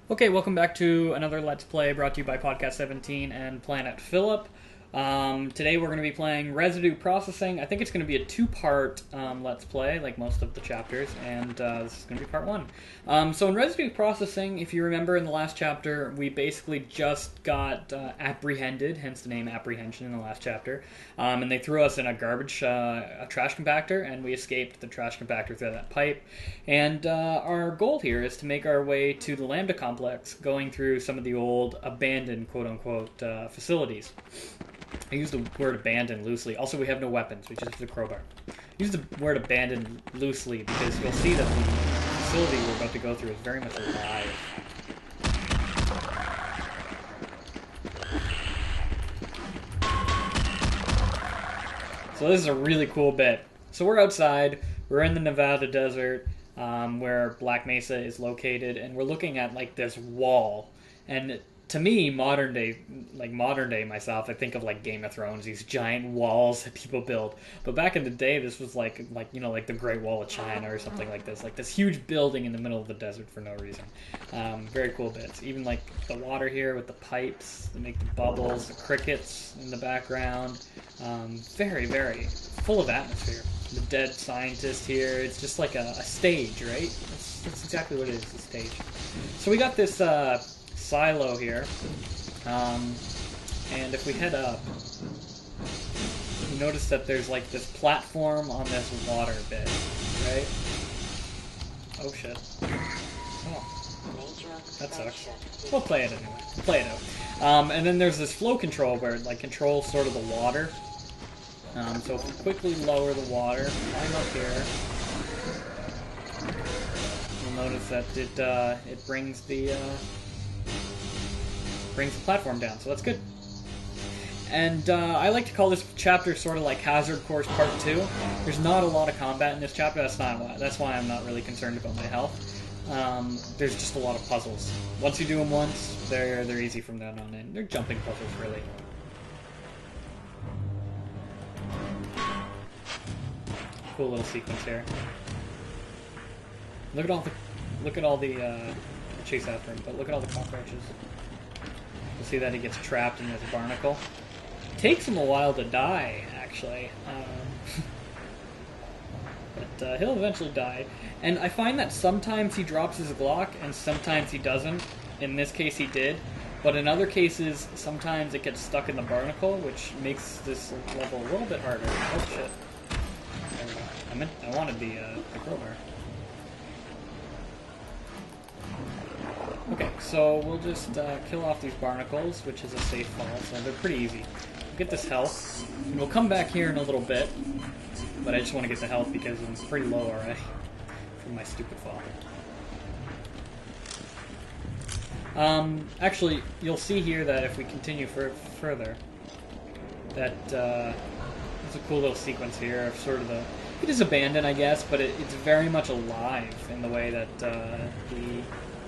Okay, welcome back to another Let's Play brought to you by Podcast 17 and Planet Phillip. Today we're going to be playing Residue Processing. I think it's going to be a two-part Let's Play, like most of the chapters, and this is going to be part one. So in Residue Processing, if you remember in the last chapter, we basically just got apprehended, hence the name Apprehension in the last chapter, and they threw us in a trash compactor, and we escaped the trash compactor through that pipe. And our goal here is to make our way to the Lambda Complex, going through some of the old abandoned, quote-unquote, facilities. I use the word abandoned loosely. Also, we have no weapons. We just have the crowbar. I use the word abandoned loosely because you'll see that the facility we're about to go through is very much alive. So this is a really cool bit. So we're outside. We're in the Nevada desert where Black Mesa is located, and we're looking at like this wall. And to me, modern day myself, I think of like Game of Thrones, these giant walls that people build. But back in the day, this was like the Great Wall of China or something like this huge building in the middle of the desert for no reason. Very cool bits. Even like the water here with the pipes that make the bubbles, the crickets in the background. Very, very full of atmosphere. The dead scientist here. It's just like a stage, right? That's exactly what it is, a stage. So we got this silo here, and if we head up, you notice that there's like this platform on this water bit, right? Oh shit. Oh, that sucks. We'll play it anyway. Play it out. And then there's this flow control where it like controls sort of the water. So if we quickly lower the water, climb up here, you'll notice that it brings the platform down, so that's good. And I like to call this chapter sort of like Hazard Course Part 2. There's not a lot of combat in this chapter. That's why I'm not really concerned about my health. There's just a lot of puzzles. Once you do them once, they're easy from then on in. They're jumping puzzles, really. Cool little sequence here. Look at all the chase after him, but look at all the cockroaches. You'll see that he gets trapped in this barnacle. It takes him a while to die, actually. But he'll eventually die. And I find that sometimes he drops his Glock, and sometimes he doesn't. In this case, he did. But in other cases, sometimes it gets stuck in the barnacle, which makes this level a little bit harder. Oh, shit. There we go. I wanted the crowbar. Okay, so we'll just kill off these barnacles, which is a safe fall, so they're pretty easy. We'll get this health, and we'll come back here in a little bit, but I just want to get the health because I'm pretty low already from my stupid fall. Actually, you'll see here that if we continue further, that there's a cool little sequence here of sort of it is abandoned, I guess, but it's very much alive in the way that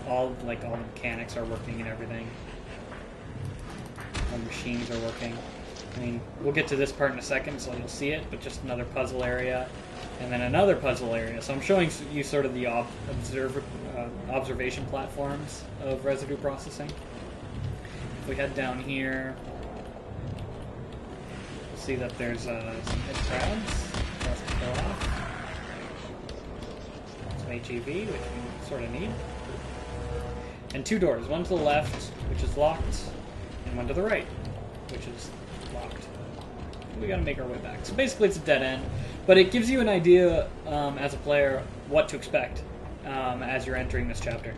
all the mechanics are working and everything. All the machines are working. I mean, we'll get to this part in a second, so you'll see it, but just another puzzle area, and then another puzzle area. So I'm showing you sort of the observation platforms of residue processing. If we head down here, you'll see that there's some head crabs for us to kill off. Some HEV, which we sort of need. And two doors, one to the left, which is locked, and one to the right, which is locked. We gotta make our way back. So basically it's a dead end, but it gives you an idea as a player what to expect as you're entering this chapter.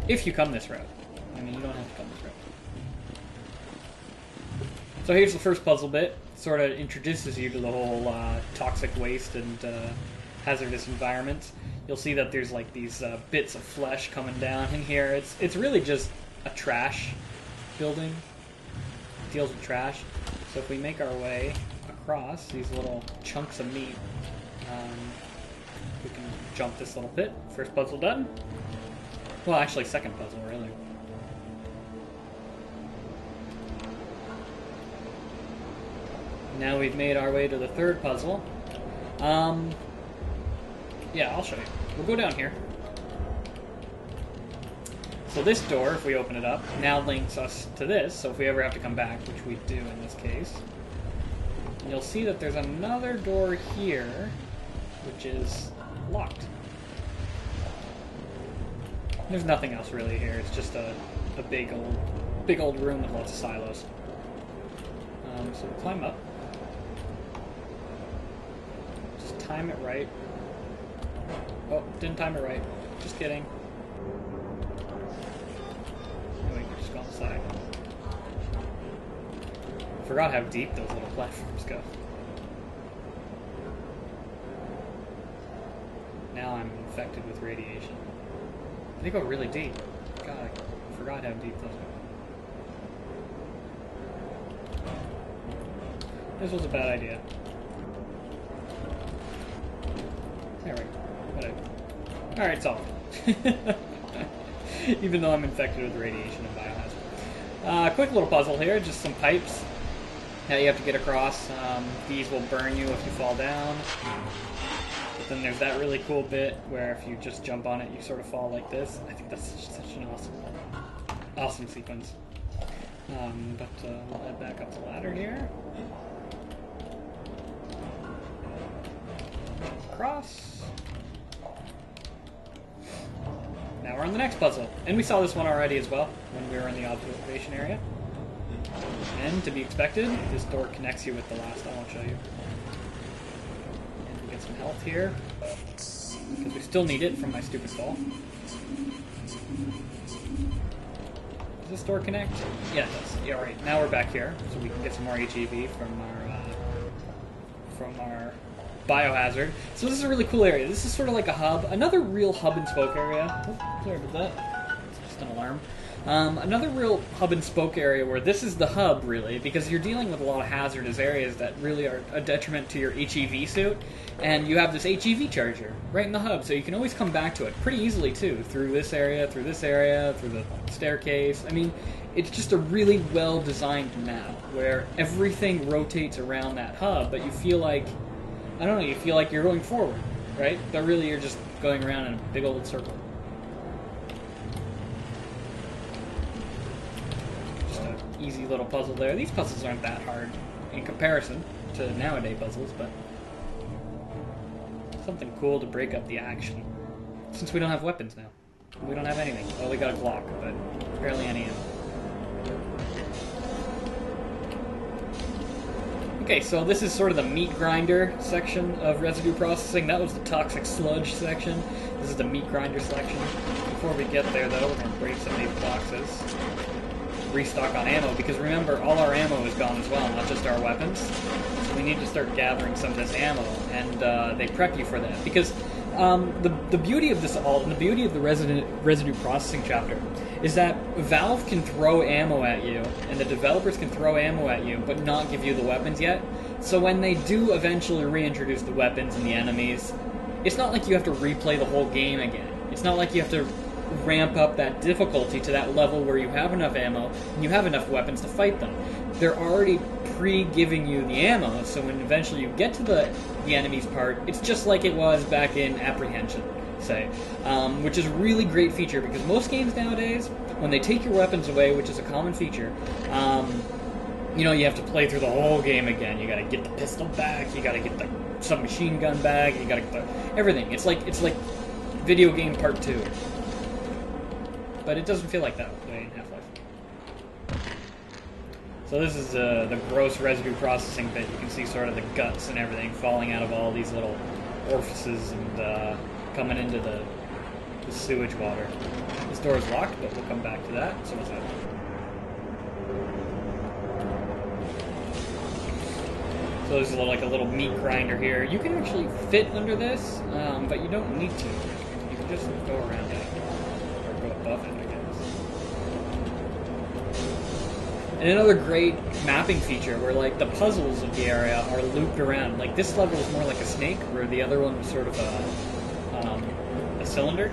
If you come this route. I mean, you don't have to come this route. So here's the first puzzle bit. Sort of introduces you to the whole toxic waste and hazardous environments. You'll see that there's like these bits of flesh coming down in here. It's really just a trash building. It deals with trash. So if we make our way across these little chunks of meat, we can jump this little pit. First puzzle done. Well, actually, second puzzle, really. Now we've made our way to the third puzzle. Yeah, I'll show you. We'll go down here. So this door, if we open it up, now links us to this, so if we ever have to come back, which we do in this case, you'll see that there's another door here, which is locked. There's nothing else really here, it's just a big old room with lots of silos. So we'll climb up. Just time it right. Oh, didn't time it right. Just kidding. Anyway, just go on the side. Forgot how deep those little platforms go. Now I'm infected with radiation. They go really deep. God, I forgot how deep those go. This was a bad idea. There we go. Whatever. Alright, solved. Even though I'm infected with radiation and biohazard. Quick little puzzle here, just some pipes that you have to get across. These will burn you if you fall down. But then there's that really cool bit where if you just jump on it, you sort of fall like this. I think that's such an awesome sequence. We'll head back up the ladder here. Across. Now we're on the next puzzle. And we saw this one already as well when we were in the observation area. And to be expected, this door connects you with the last I won't show you. And we get some health here. Because we still need it from my stupid fall. Does this door connect? Yeah, it does. Yeah, right. Now we're back here, so we can get some more HEV from our biohazard. So this is a really cool area. This is sort of like a hub. Another real hub and spoke area. Oh, sorry about that. It's just an alarm. Another real hub and spoke area where this is the hub, really, because you're dealing with a lot of hazardous areas that really are a detriment to your HEV suit, and you have this HEV charger right in the hub, so you can always come back to it pretty easily, too, through this area, through the staircase. I mean, it's just a really well-designed map where everything rotates around that hub, but you feel like, I don't know, you feel like you're going forward, right? But really you're just going around in a big old circle. Just an easy little puzzle there. These puzzles aren't that hard in comparison to nowadays puzzles, but something cool to break up the action. Since we don't have weapons now. We don't have anything. Well, we got a Glock, but barely any ammo. Okay, so this is sort of the meat grinder section of residue processing. That was the toxic sludge section. This is the meat grinder section. Before we get there, though, we're going to break some of these boxes. Restock on ammo, because remember, all our ammo is gone as well, not just our weapons. So we need to start gathering some of this ammo, and they prep you for that. Because the beauty of this all, and the beauty of the residue processing chapter, is that Valve can throw ammo at you, and the developers can throw ammo at you, but not give you the weapons yet. So when they do eventually reintroduce the weapons and the enemies, it's not like you have to replay the whole game again. It's not like you have to ramp up that difficulty to that level where you have enough ammo and you have enough weapons to fight them. They're already pre-giving you the ammo, so when eventually you get to the enemies part, it's just like it was back in Apprehension, say, which is a really great feature, because most games nowadays, when they take your weapons away, which is a common feature, you know, you have to play through the whole game again. You gotta get the pistol back, you gotta get the submachine gun back, you gotta get everything. It's like video game part 2. But it doesn't feel like that way in Half-Life. So this is the gross residue processing bit. You can see sort of the guts and everything falling out of all these little orifices and coming into the sewage water. This door is locked, but we'll come back to that. So what's that? So there's like a little meat grinder here. You can actually fit under this, but you don't need to. You can just go around it. Or go above it, I guess. And another great mapping feature where like the puzzles of the area are looped around. Like this level is more like a snake, where the other one was sort of a cylinder.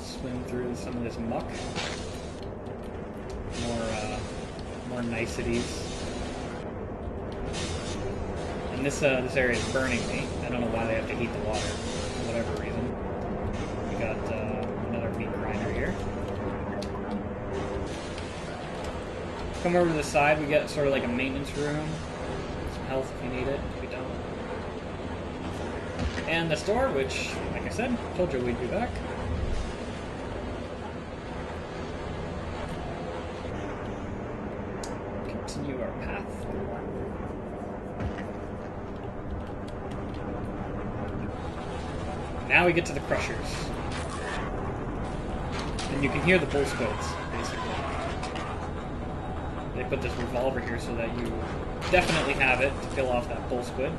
Swim through some of this muck. More niceties. And this area is burning me. I don't know why they have to heat the water, for whatever reason. We got another meat grinder here. Come over to the side, we get sort of like a maintenance room. Some health if you need it, if you don't. And this door, which, like I said, told you we'd be back. Continue our path. Now we get to the crushers. And you can hear the bull squids, basically. They put this revolver here so that you definitely have it to kill off that bull squid.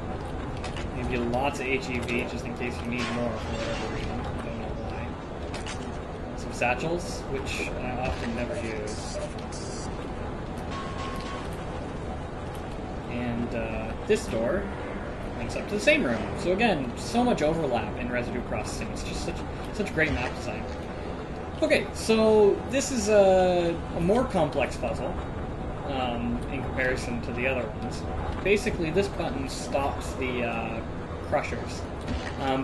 Give you lots of HEV just in case you need more for whatever reason. I don't know why. Some satchels, which I often never use. And this door links up to the same room. So again, so much overlap in Residue processing. It's just such great map design. Okay, so this is a more complex puzzle in comparison to the other ones. Basically, this button stops the crushers,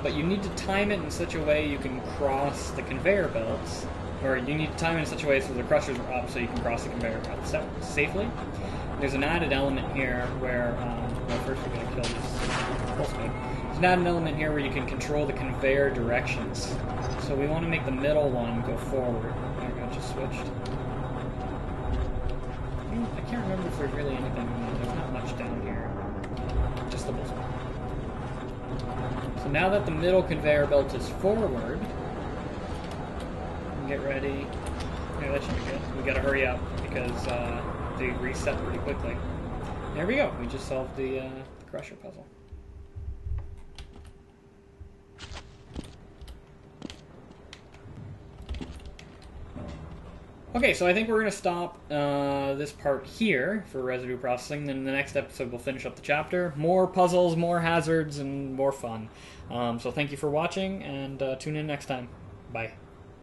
but you need to time it in such a way you can cross the conveyor belts, or you need to time it in such a way so the crushers are up so you can cross the conveyor belts safely. There's an added element here where, well, first we're going to kill this pulse beam. There's an added element here where you can control the conveyor directions. So we want to make the middle one go forward. There we go, just switched. I can't remember if there's really anything, there's not much down here. Just the pulse beam. So now that the middle conveyor belt is forward, get ready. Yeah, that should be good. We gotta hurry up because, they reset pretty quickly. There we go. We just solved the crusher puzzle. Okay, so I think we're going to stop this part here for residue processing. Then in the next episode we'll finish up the chapter. More puzzles, more hazards, and more fun. So thank you for watching, and tune in next time. Bye.